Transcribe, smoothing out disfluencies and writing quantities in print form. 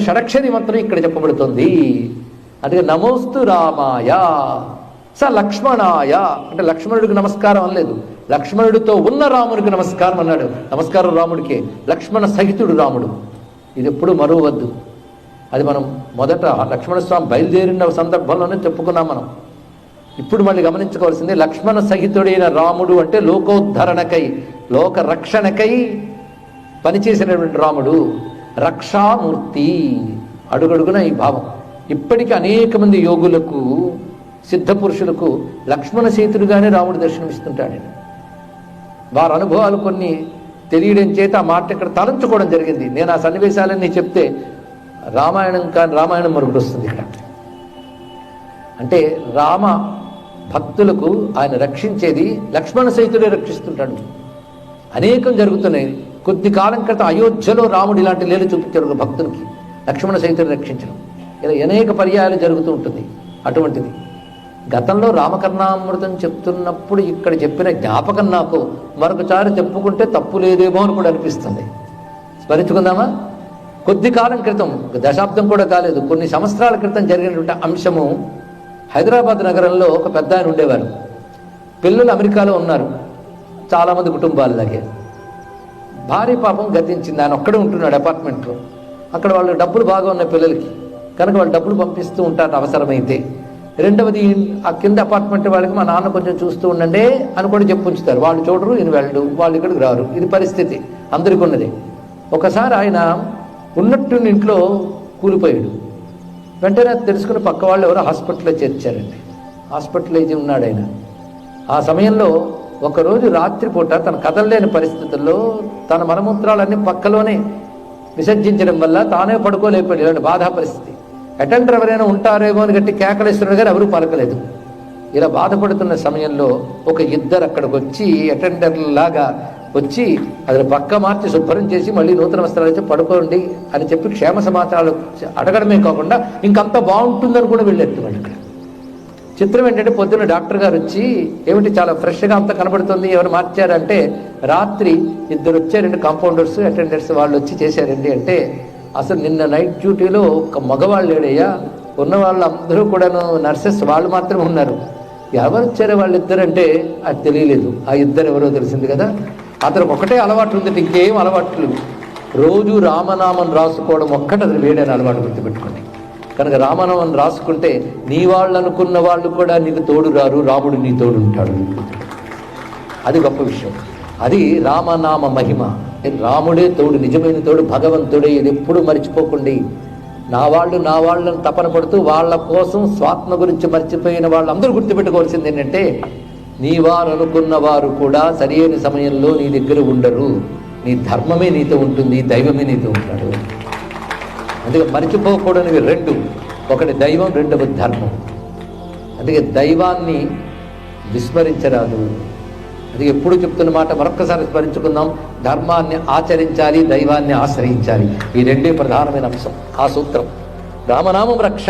షడక్షరి మంత్రం ఇక్కడ చెప్పబడుతుంది. అందుకే నమోస్తు రామాయ స లక్ష్మణాయ అంటే లక్ష్మణుడికి నమస్కారం అనలేదు, లక్ష్మణుడితో ఉన్న రాముడికి నమస్కారం అన్నాడు. నమస్కారం రాముడికే, లక్ష్మణ సహితుడు రాముడు. ఇది ఎప్పుడు మరువద్దు. అది మనం మొదట లక్ష్మణస్వామి బయలుదేరిన సందర్భంలోనే చెప్పుకున్నాం మనం. ఇప్పుడు మళ్ళీ గమనించుకోవాల్సింది, లక్ష్మణ సహితుడైన రాముడు అంటే లోకోద్ధరణకై, లోక రక్షణకై పనిచేసినటువంటి రాముడు, రక్షామూర్తి. అడుగడుగున ఈ భావం. ఇప్పటికీ అనేక మంది యోగులకు, సిద్ధ పురుషులకు లక్ష్మణ సహితుడుగానే రాముడు దర్శనమిస్తుంటాడు. వారి అనుభవాలు కొన్ని తెలియడం చేత ఆ మాట ఇక్కడ తలంచుకోవడం జరిగింది. నేను ఆ సన్నివేశాలన్నీ చెప్తే రామాయణం కానీ రామాయణం మరొకటి వస్తుంది ఇక్కడ. అంటే రామ భక్తులకు ఆయన రక్షించేది లక్ష్మణ సహితుడే రక్షిస్తుంటాడు. అనేకం జరుగుతున్నాయి. కొద్ది కాలం క్రితం అయోధ్యలో రాముడు ఇలాంటి లీల చూపించాడు ఒక భక్తునికి, లక్ష్మణ సహితుడు రక్షించడం. ఇలా అనేక పర్యాయాలు జరుగుతూ ఉంటుంది. అటువంటిది గతంలో రామకర్ణామృతం చెప్తున్నప్పుడు ఇక్కడ చెప్పిన జ్ఞాపకం నాకు మరొకసారి చెప్పుకుంటే తప్పు లేదేమో అని కూడా అనిపిస్తుంది. స్మరించుకుందామా? కొద్ది కాలం క్రితం, దశాబ్దం కూడా కాలేదు, కొన్ని సంవత్సరాల క్రితం జరిగినటువంటి అంశము. హైదరాబాద్ నగరంలో ఒక పెద్ద ఆయన ఉండేవారు. పిల్లలు అమెరికాలో ఉన్నారు, చాలామంది కుటుంబాలలాగే. భార్య పాపం గతించింది, ఆయన ఒక్కడే ఉంటున్నాడు అపార్ట్మెంట్లో. అక్కడ వాళ్ళు డబ్బులు బాగా ఉన్నాయి పిల్లలకి, కనుక వాళ్ళు డబ్బులు పంపిస్తూ ఉంటారు అవసరమైతే. రెండవది, ఆ కింద అపార్ట్మెంట్ వాళ్ళకి మా నాన్న కొంచెం చూస్తూ ఉండండి అని కూడా చెప్పి ఉంచుతారు. వాళ్ళు చూడరు, ఈయన వెళ్ళడు, వాళ్ళు ఇక్కడికి రారు. ఇది పరిస్థితి అందరికీ ఉన్నది. ఒకసారి ఆయన ఉన్నట్టు ఇంట్లో కూలిపోయాడు. వెంటనే తెలుసుకుని పక్క వాళ్ళు ఎవరో హాస్పిటల్లో చేర్చారండి. హాస్పిటలైజ్ ఉన్నాడు ఆయన. ఆ సమయంలో ఒకరోజు రాత్రిపూట తన కదలలేని పరిస్థితుల్లో తన మలమూత్రాలన్నీ పక్కలోనే విసర్జించడం వల్ల తానే పడుకోలేకపోయాడు. ఇలాంటి బాధా పరిస్థితి. అటెండర్ ఎవరైనా ఉంటారేమో అని గట్టి కేకలేస్తున్నాడు కానీ ఎవరూ పలకలేదు. ఇలా బాధపడుతున్న సమయంలో ఒక ఇద్దరు అక్కడికి వచ్చి, అటెండర్లాగా వచ్చి అది పక్క మార్చి శుభ్రం చేసి మళ్ళీ నూతన వస్త్రాలు వచ్చి పడుకోండి అని చెప్పి క్షేమ సమాచారాలు అడగడమే కాకుండా ఇంకంతా బాగుంటుందని కూడా వెళ్ళెత్తుకోండి. ఇక్కడ చిత్రం ఏంటంటే, పొద్దున్న డాక్టర్ గారు వచ్చి, ఏమిటి చాలా ఫ్రెష్గా అంతా కనబడుతుంది, ఎవరు మార్చారంటే, రాత్రి ఇద్దరు వచ్చారండి, కాంపౌండర్స్ అటెండర్స్, వాళ్ళు వచ్చి చేశారండి అంటే, అసలు నిన్న నైట్ డ్యూటీలో ఒక మగవాళ్ళు లేడయ్యా, ఉన్న వాళ్ళందరూ కూడాను నర్సెస్, వాళ్ళు మాత్రమే ఉన్నారు. ఎవరు వచ్చారో వాళ్ళిద్దరంటే అది తెలియలేదు. ఆ ఇద్దరు ఎవరో తెలిసింది కదా. అతనికి ఒకటే అలవాటు ఉంది, ఇంకేం అలవాట్లు, రోజు రామనామం రాసుకోవడం ఒక్కటి అది వేడని అలవాటు గుర్తుపెట్టుకోండి. కనుక రామనామం రాసుకుంటే నీ వాళ్ళు అనుకున్న వాళ్ళు కూడా నీకు తోడు రారు, రాముడు నీ తోడు ఉంటాడు. అది గొప్ప విషయం. అది రామనామ మహిమ. రాముడే తోడు, నిజమైన తోడు భగవంతుడే. ఇది ఎప్పుడు మర్చిపోకండి. నా వాళ్ళని తపన పడుతూ వాళ్ళ కోసం స్వాత్మ గురించి మర్చిపోయిన వాళ్ళందరూ గుర్తుపెట్టుకోవాల్సింది ఏంటంటే, నీ వారు అనుకున్న వారు కూడా సరైన సమయంలో నీ దగ్గర ఉండరు. నీ ధర్మమే నీతో ఉంటుంది, దైవమే నీతో ఉంటాడు. అందుకే మర్చిపోకూడనివి రెండు, ఒకటి దైవం, రెండవది ధర్మం. అందుకే దైవాన్ని విస్మరించరాదు. అది ఎప్పుడు చెప్తున్న మాట మరొక్కసారి స్మరించుకుందాం. ధర్మాన్ని ఆచరించాలి, దైవాన్ని ఆశ్రయించాలి. ఈ రెండే ప్రధానమైన అంశం. ఆ సూత్రం రామనామం రక్ష.